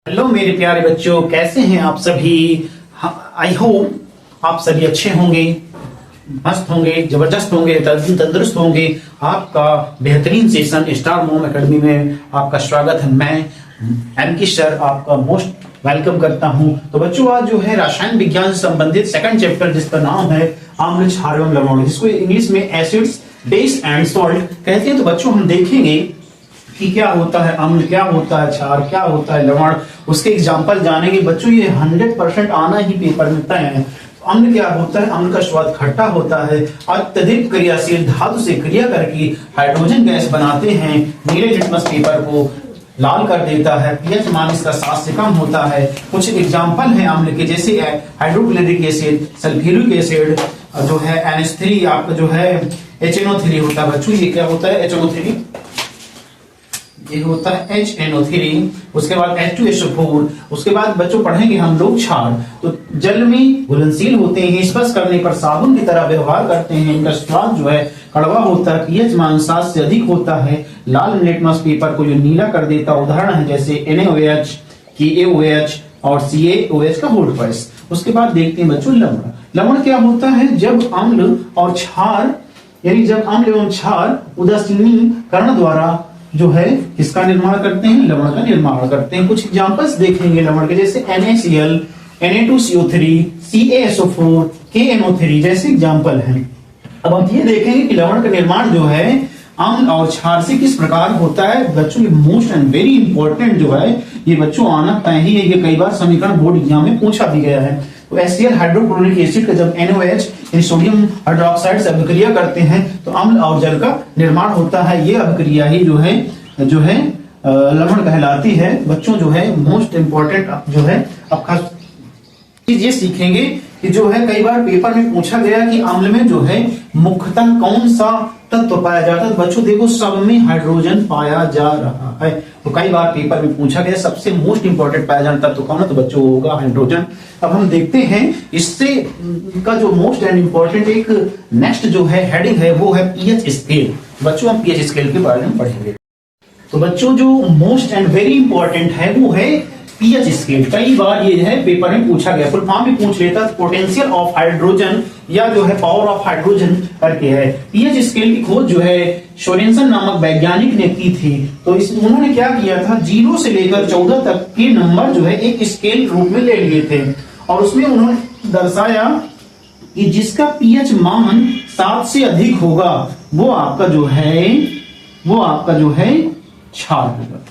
Hello मेरे प्यारे बच्चों, कैसे हैं आप सभी। आई होप आप सभी अच्छे होंगे, मस्त होंगे, जबरदस्त होंगे, तंदुरुस्त होंगे। आपका बेहतरीन सेशन स्टार मोम एकेडमी में आपका स्वागत है। मैं एम के सर आपका मोस्ट वेलकम करता हूं। तो बच्चों, आज जो है रसायन विज्ञान से संबंधित सेकंड चैप्टर जिसका नाम है आम्ल, क्षार एवं लवण, जिसको इंग्लिश में एसिड्स, बेस एंड सॉल्ट कहते हैं। तो बच्चों, हम देखेंगे कि क्या होता है अम्ल, क्या होता है क्षार, क्या होता है लवण, उसके एग्जाम्पल जानेंगे। बच्चों, ये 100% आना ही पेपर में तय है। अम्ल क्या होता है? अम्ल का स्वाद खट्टा होता है। अत्यधिक क्रियाशील धातु से क्रिया करके हाइड्रोजन गैस बनाते हैं। नीले लिटमस पेपर को लाल कर देता है। पीएच मान इसका 7 से कम होता है। कुछ एग्जाम्पल हैं अम्ल के, जैसे हाइड्रोक्लोरिक एसिड, सल्फ्यूरिक एसिड, जो है NH3, आपका जो है HNO3 होता है। बच्चों, ये क्या होता है? HNO3, ये होता है HNO3। उसके बाद H2SO4। उसके बाद बच्चों पढ़ेंगे हम लोग क्षार। तो जल में घुलनशील होते हैं, स्पर्श करने पर साबुन की तरह व्यवहार करते हैं। इनका स्वाद जो है कड़वा होता है। पीएच मान 7 से अधिक होता है। लाल लिटमस पेपर को जो नीला कर देता उदाहरण है जैसे NaOH, KaOH और CaOH का होल्ड पाइस। उसके बाद देखते हैं बच्चों लवण। लवण क्या होता है? जब अम्ल और क्षार, यानी जब अम्ल एवं क्षार उदासीनीकरण द्वारा जो है इसका निर्माण करते हैं, लवण का निर्माण करते हैं। कुछ एग्जांपल्स देखेंगे लवण के, जैसे NaCl, Na2CO3, CaSO4, KNO3 जैसे एग्जांपल हैं। अब हम ये देखेंगे कि लवण का निर्माण जो है अम्ल और क्षार से किस प्रकार होता है। बच्चों, ये मोस्ट एंड वेरी इंपॉर्टेंट जो है, ये बच्चों आना तय ही है। ये कई बार समीकरण बोर्ड एग्जाम में पूछा भी गया है। तो HCl हाइड्रोक्लोरिक एसिड का जब NaOH यानी सोडियम हाइड्रोक्साइड से अभिक्रिया करते हैं तो अम्ल और जल का निर्माण होता है। ये अभिक्रिया ही जो है लवण कहलाती है। बच्चों, जो है मोस्ट इंपॉर्टेंट जो है अब खास चीज ये सीखेंगे कि जो है कई बार पेपर में पूछा गया कि अम्ल में जो है मुख्यतः कौन सा तत्व पाया जाता है। बच्चों देखो, सब में हाइड्रोजन पाया जा रहा है। तो कई बार पेपर में पूछा गया सबसे मोस्ट इंपॉर्टेंट पाया जाता तत्व कौन है, तो बच्चों होगा हाइड्रोजन। अब हम देखते हैं इससे का जो मोस्ट एंड इंपॉर्टेंट एक नेक्स्ट जो है हेडिंग है वो है पीएच स्केल। बच्चों, हम पीएच स्केल के बारे में पढ़ेंगे। तो बच्चों, जो मोस्ट एंड वेरी इंपॉर्टेंट है वो है पीएच स्केल। कई बार ये है पेपर में पूछा गया, फुल फॉर्म भी पूछ लेता, पोटेंशियल ऑफ हाइड्रोजन या जो है पावर ऑफ हाइड्रोजन करके है। पीएच स्केल की खोज जो है सोरेनसन नामक वैज्ञानिक ने की थी। तो उन्होंने क्या किया था, 0 से लेकर 14 तक के नंबर जो है एक स्केल रूप में ले लिए थे और उसमें उन्होंने दर्शाया कि जिसका पीएच मान 7 से अधिक होगा वो आपका जो है क्षार होगा।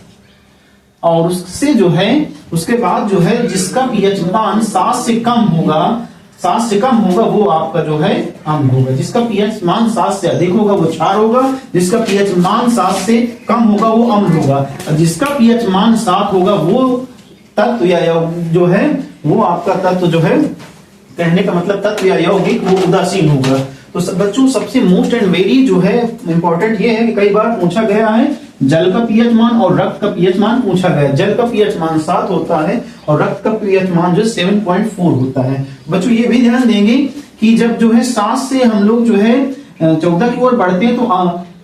और उससे जो है उसके बाद जो है जिसका पीएच मान 7 से कम होगा वो आपका जो है अम्ल होगा। जिसका पीएच मान 7 से अधिक होगा वो क्षार होगा। जिसका पीएच मान 7 से कम होगा वो अम्ल होगा। और जिसका पीएच मान 7 होगा वो तत्व या जो है वो आपका तत्व जो है, कहने का मतलब तत्व या यौगिक वो उदासीन होगा। तो बच्चों, सबसे मोस्ट एंड वेरी जो है इंपॉर्टेंट ये है कि कई बार पूछा गया है जल का पीएच मान और रक्त का पीएच मान पूछा गया। जल का पीएच मान 7 होता है और रक्त का पीएच मान जो 7.4 होता है। बच्चों, ये भी ध्यान देंगे कि जब जो है 7 से हम लोग जो है 14 की ओर बढ़ते हैं तो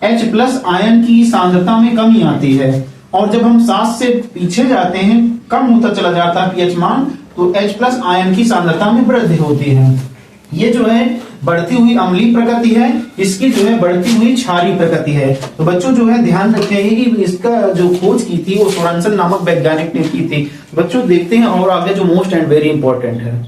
H+ आयन की सांद्रता में कमी आती है। और जब हम 7 से पीछे जाते हैं, कम होता चला जाता है पीएच मान, तो H+ आयन की सांद्रता में वृद्धि होती है। ये जो है बढ़ती हुई अम्लीय प्रकृति है, इसकी जो है बढ़ती हुई क्षारीय प्रकृति है। तो बच्चों, जो है ध्यान रखेंगे कि इसका जो खोज की थी वो सोरेनसन नामक वैज्ञानिक ने की थी। बच्चों, देखते हैं और आगे जो मोस्ट एंड वेरी इंपॉर्टेंट है।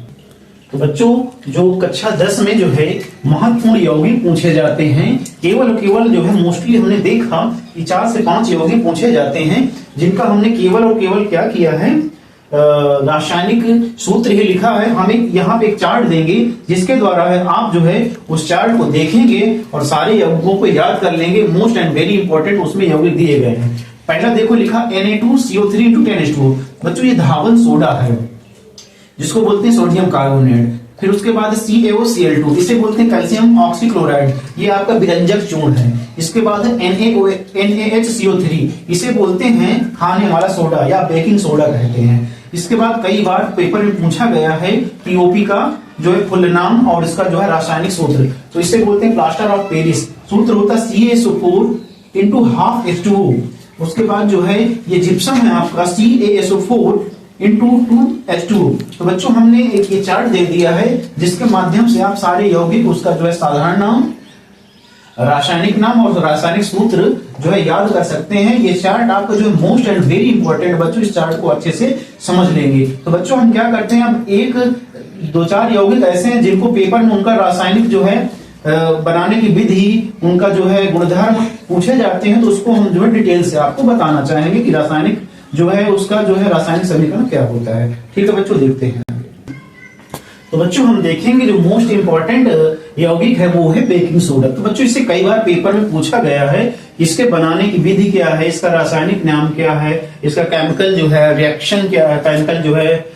तो बच्चों, जो कक्षा 10 में जो है महत्वपूर्ण यौगिक पूछे जाते हैं, केवल जो है मोस्टली हमने देखा कि 4 से 5 यौगिक पूछे जाते हैं, जिनका हमने केवल और केवल क्या किया है, रासायनिक सूत्र ही लिखा है। हम यहाँ पे एक चार्ट देंगे जिसके द्वारा है आप जो है उस चार्ट को देखेंगे और सारे यौगिकों को याद कर लेंगे। मोस्ट एंड वेरी इंपॉर्टेंट उसमें यौगिक दिए गए हैं। पहला देखो लिखा Na2CO3 × 10H2। बच्चों, ये धावन सोडा है जिसको बोलते हैं सोडियम कार्बोनेट। फिर उसके बाद CaOCl2, इसे बोलते हैं कैल्शियम ऑक्सीक्लोराइड, ये आपका विरंजक चूर्ण है। इसके बाद NaHCO3, इसे बोलते हैं खाने वाला सोडा या बेकिंग सोडा कहते हैं। इसके बाद कई बार पेपर में पूछा गया है पीओपी का जो है फुल नाम और इसका जो है रासायनिक सूत्र, तो इसे बोलते हैं प्लास्टर ऑफ पेरिस। सूत्र होता है CaSO4 × ½ H2O। उसके बाद जो है ये जिप्सम है आपका CaSO4 इंटू 2H2O। तो बच्चों हमने एक ये चार्ट दे दिया है जिसके माध्यम से आप सारे यौगिक उसका जो है साधारण नाम, रासायनिक नाम और रासायनिक सूत्र जो है याद कर सकते हैं। ये चार्ट आपका जो है मोस्ट एंड वेरी इंपॉर्टेंट, बच्चों इस चार्ट को अच्छे से समझ लेंगे। तो बच्चों हम क्या करते हैं, अब एक दो चार यौगिक ऐसे हैं जिनको पेपर में उनका रासायनिक जो है बनाने की विधि, उनका जो है गुणधर्म पूछे जाते हैं, तो उसको हम जो है डिटेल से आपको बताना चाहेंगे कि रासायनिक जो है उसका जो है रासायनिक समीकरण क्या होता है। ठीक है बच्चों, देखते हैं। तो बच्चों हम देखेंगे जो मोस्ट इंपॉर्टेंट यौगिक है वो है बेकिंग सोडा। तो बच्चों इससे कई बार पेपर में पूछा गया है, इसके बनाने की विधि क्या है, इसका रासायनिक नाम क्या है, इसका केमिकल जो है रिएक्शन क्या है, केमिकल जो है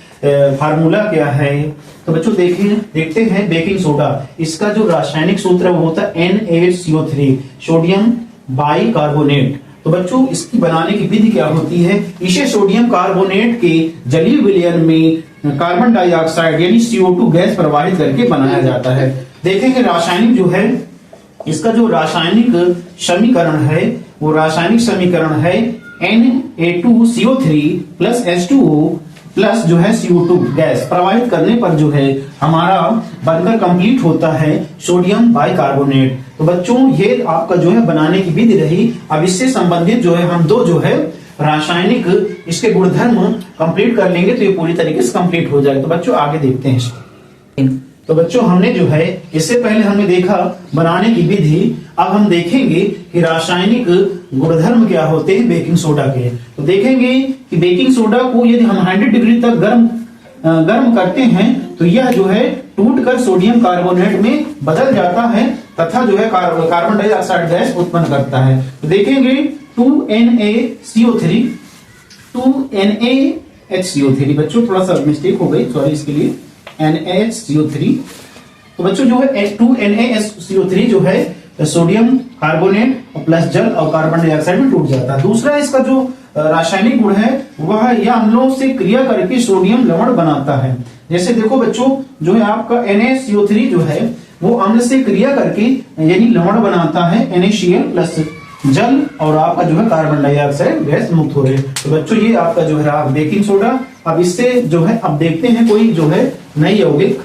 फार्मूला क्या है। तो बच्चों देखते हैं बेकिंग सोडा, इसका जो रासायनिक सूत्र है वो होता है NaCO3, सोडियम बाइकार्बोनेट। तो बच्चों इसकी बनाने की विधि क्या होती है, इसे सोडियम कार्बोनेट के जलीय विलयन में कार्बन डाइऑक्साइड यानी CO2 गैस प्रवाहित करके बनाया जाता है। देखेंगे रासायनिक जो है, इसका जो रासायनिक समीकरण है वो रासायनिक समीकरण है Na2CO3 प्लस H2O प्लस जो है CO2 गैस प्रवाहित करने पर जो है हमारा बनकर कंप्लीट होता है सोडियम बाइकार्बोनेट। तो बच्चों ये आपका जो है बनाने की विधि रही। अब इससे संबंधित जो है हम दो जो है रासायनिक इसके गुणधर्म कंप्लीट कर लेंगे तो ये पूरी तरीके से कंप्लीट हो जाएगा। तो बच्चों आगे देखते हैं। तो बच्चों हमने जो है इससे पहले हमने देखा बनाने की विधि, अब हम देखेंगे कि रासायनिक गुणधर्म क्या होते हैं बेकिंग सोडा के। तो देखेंगे कि बेकिंग सोडा को यदि हम 100 डिग्री तक गर्म करते हैं तो यह जो है टूटकर सोडियम कार्बोनेट में बदल जाता है तथा जो है कार्बन डाइऑक्साइड गैस उत्पन्न करता है। तो देखेंगे 2NaCO3 2NaHCO3, बच्चों थोड़ा सा मिस्टेक हो गई, सॉरी इसके लिए, NaHCO3। तो बच्चों जो है 2NaHCO3 जो है सोडियम कार्बोनेट और प्लस जल और कार्बन डाइऑक्साइड में टूट जाता है। दूसरा इसका जो रासायनिक गुण है वह यह अम्लों से क्रिया करके सोडियम लवण बनाता है। जैसे देखो बच्चों जो है आपका NaCO3 जो है वो अम्ल से क्रिया करके यानी लवण बनाता है NaCl प्लस जल और आपका जो है कार्बन डाइऑक्साइड गैस मुक्त हो रहे। तो बच्चों ये आपका जो है बेकिंग सोडा। अब इससे जो है अब देखते हैं कोई जो है नई यौगिक।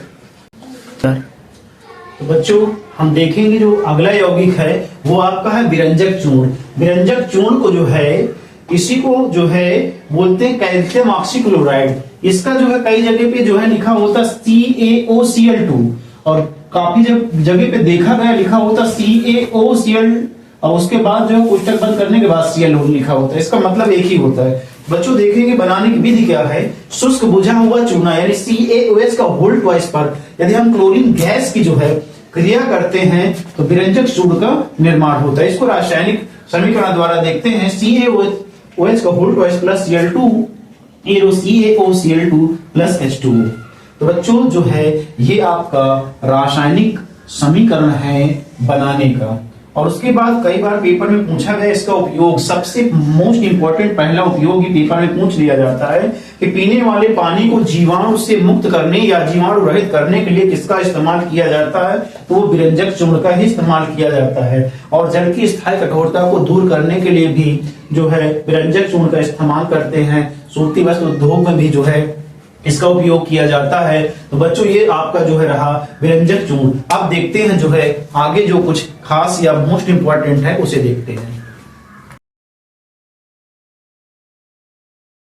तो बच्चों हम देखेंगे जो अगला यौगिक है वो आपका है विरंजक चूर्ण। विरंजक चूर्ण को जो है इसी को जो है बोलते हैं कैल्शियम ऑक्सीक्लोराइड। इसका जो है कई जगह पे जो है लिखा होता CaOCl2 और काफी जगह पे देखा गया लिखा होता CaOCl और उसके बाद जो है पुस्तक बंद करने के बाद Cl लिखा होता है। इसका मतलब एक ही होता है। बच्चों देखेंगे बनाने की विधि क्या है, शुष्क बुझा हुआ चूना यानी CaOH का होल ट्वाइस पर यदि हम क्लोरीन गैस की जो है क्रिया करते हैं तो विरंजक चूर्ण का निर्माण होता है। इसको रासायनिक समीकरण द्वारा देखते हैं CaOH का whole twice plus Cl2 CaOCl2 plus H2O। तो बच्चों जो है ये आपका रासायनिक समीकरण है बनाने का। और उसके बाद कई बार पेपर में पूछा गया इसका उपयोग, सबसे मोस्ट इंपॉर्टेंट पहला उपयोग ही पेपर में पूछ लिया जाता है कि पीने वाले पानी को जीवाणु से मुक्त करने या जीवाणु रहित करने के लिए किसका इस्तेमाल किया जाता है, तो वो विरंजक चूर्ण का ही इस्तेमाल किया जाता है। और जल की स्थायी कठोरता को दूर करने के लिए भी जो है विरंजक चूर्ण का इस्तेमाल करते हैं। सूती वस्त्र उद्योग में भी जो है इसका उपयोग किया जाता है। तो बच्चों ये आपका जो है रहा विरंजक चूर्ण। अब देखते हैं जो है आगे जो कुछ खास या मोस्ट इंपॉर्टेंट है उसे देखते हैं।